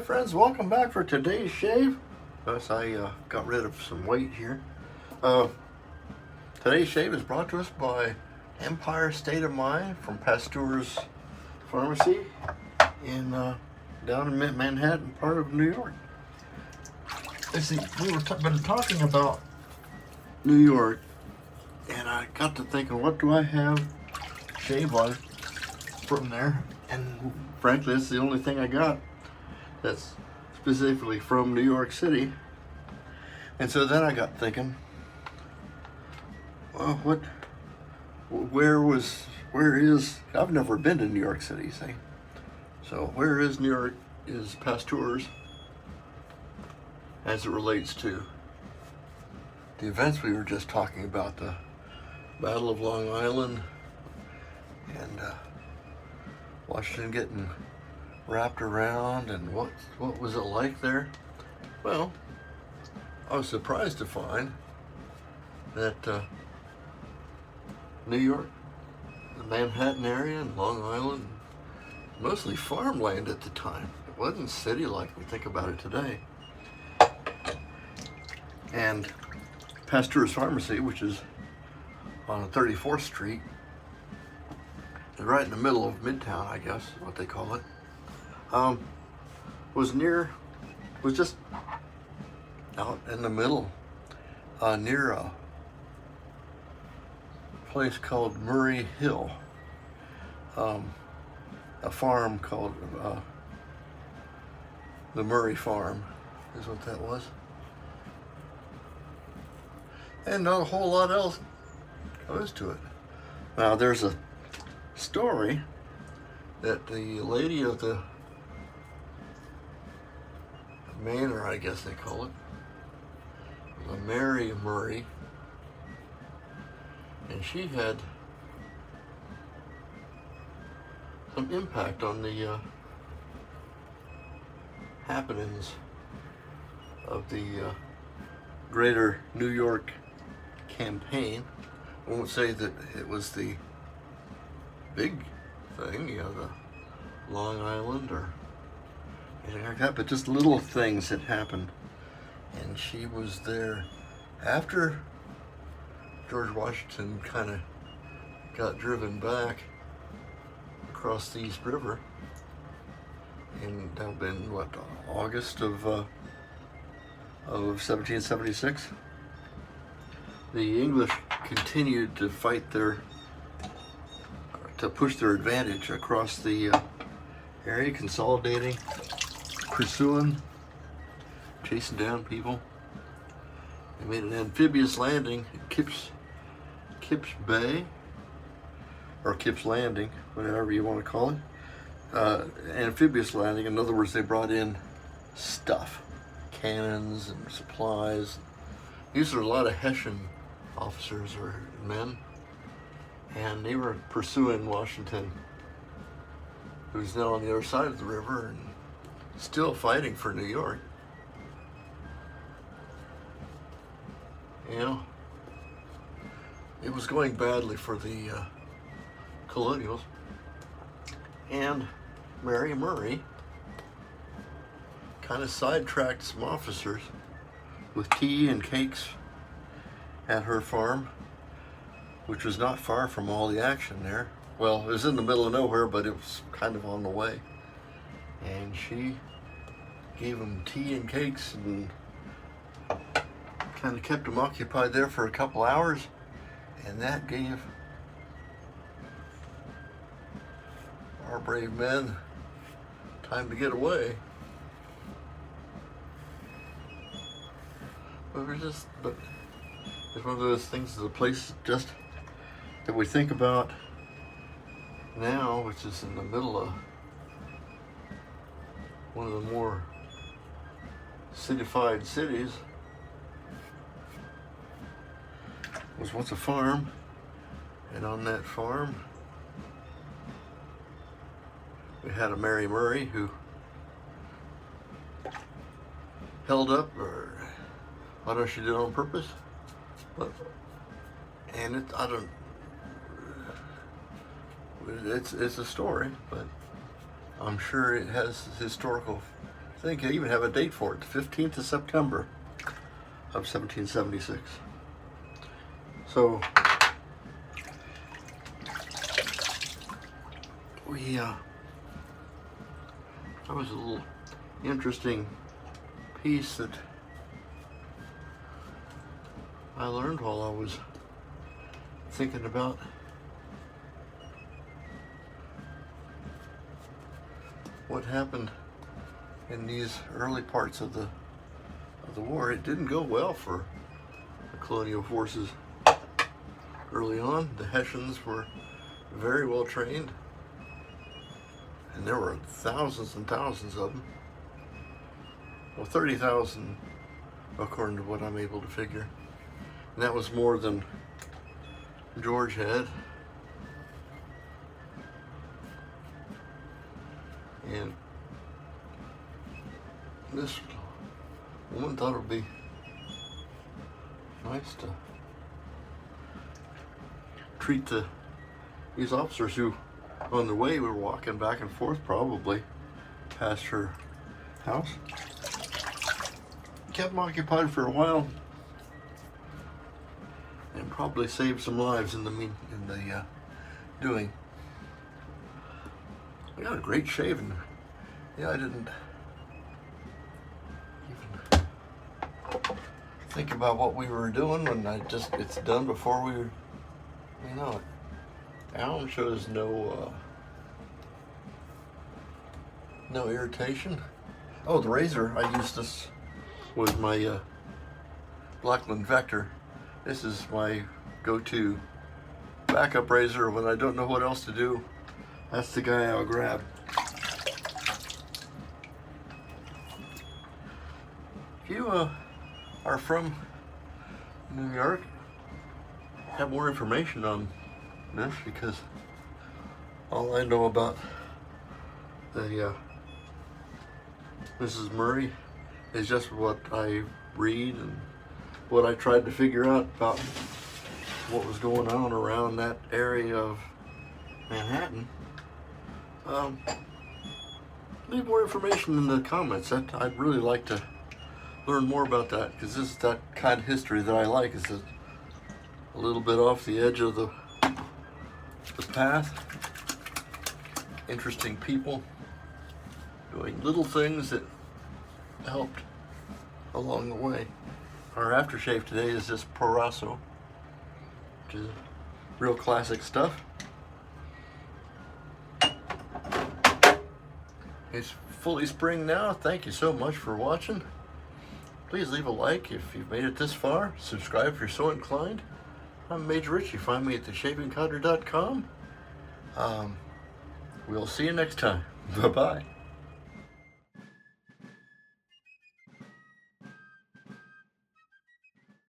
friends, welcome back for today's shave. Yes, I got rid of some weight here. Today's shave is brought to us by Empire State of Mind from Pasteur's Pharmacy in down in Manhattan, part of New York. Let's see, been talking about New York, and I got to thinking, what do I have shave-wise from there? And frankly, it's the only thing I got that's specifically from New York City. And so then I got thinking, well, where is, I've never been to New York City, see? So where is Pasteur's as it relates to the events we were just talking about, the Battle of Long Island and Washington getting wrapped around, and what was it like there? Well, I was surprised to find that New York, the Manhattan area and Long Island, mostly farmland at the time. It wasn't city like we think about it today. And Pasteur's Pharmacy, which is on 34th Street, is right in the middle of Midtown, I guess, what they call it. Was just out in the middle, near a place called Murray Hill, a farm called the Murray Farm is what that was. And not a whole lot else goes to it. Now there's a story that the lady of the manor, I guess they call it, Mary Murray, and she had some impact on the happenings of the greater New York campaign. I won't say that it was the big thing, the Long Island or anything like that, but just little things that happened. And she was there after George Washington kind of got driven back across the East River in August of 1776. The English continued to fight to push their advantage across the area, consolidating, pursuing, chasing down people. They made an amphibious landing at Kips Bay, or Kips Landing, whatever you want to call it. Amphibious landing, in other words, they brought in stuff, cannons and supplies. These are a lot of Hessian officers or men, and they were pursuing Washington, who's now on the other side of the river and still fighting for New York. It was going badly for the colonials, and Mary Murray kind of sidetracked some officers with tea and cakes at her farm, which was not far from all the action there. Well, it was in the middle of nowhere, but it was kind of on the way. And she gave them tea and cakes and kind of kept them occupied there for a couple hours, and that gave our brave men time to get away. But it's one of those things, the place just that we think about now, which is in the middle of one of the more cityfied cities, was once a farm, and on that farm we had a Mary Murray who held up, or I don't know if she did it on purpose, but it's a story, but I'm sure it has historical think I even have a date for it, the 15th of September of 1776. So that was a little interesting piece that I learned while I was thinking about what happened in these early parts of the war. It didn't go well for the colonial forces early on. The Hessians were very well trained, and there were thousands and thousands of them. Well, 30,000 according to what I'm able to figure. And that was more than George had. And this woman thought it would be nice to treat these officers who, on the way, were walking back and forth probably past her house. Kept them occupied for a while, and probably saved some lives in the doing. I got a great shaving. Yeah, I didn't even think about what we were doing when it's done before we were, you know it. Alan shows no irritation. Oh, the razor, I used this with my Blackland Vector. This is my go-to backup razor when I don't know what else to do. That's the guy I'll grab. If you are from New York, have more information on this, because all I know about the Mrs. Murray is just what I read and what I tried to figure out about what was going on around that area of Manhattan. Leave more information in the comments. I'd really like to learn more about that, because this is that kind of history that I like. Is a little bit off the edge of the path. Interesting people doing little things that helped along the way. Our aftershave today is this Proraso, which is real classic stuff. It's fully spring now. Thank you so much for watching. Please leave a like if you've made it this far. Subscribe if you're so inclined. I'm Major Rich. You find me at theshavingcutter.com. We'll see you next time. Bye-bye.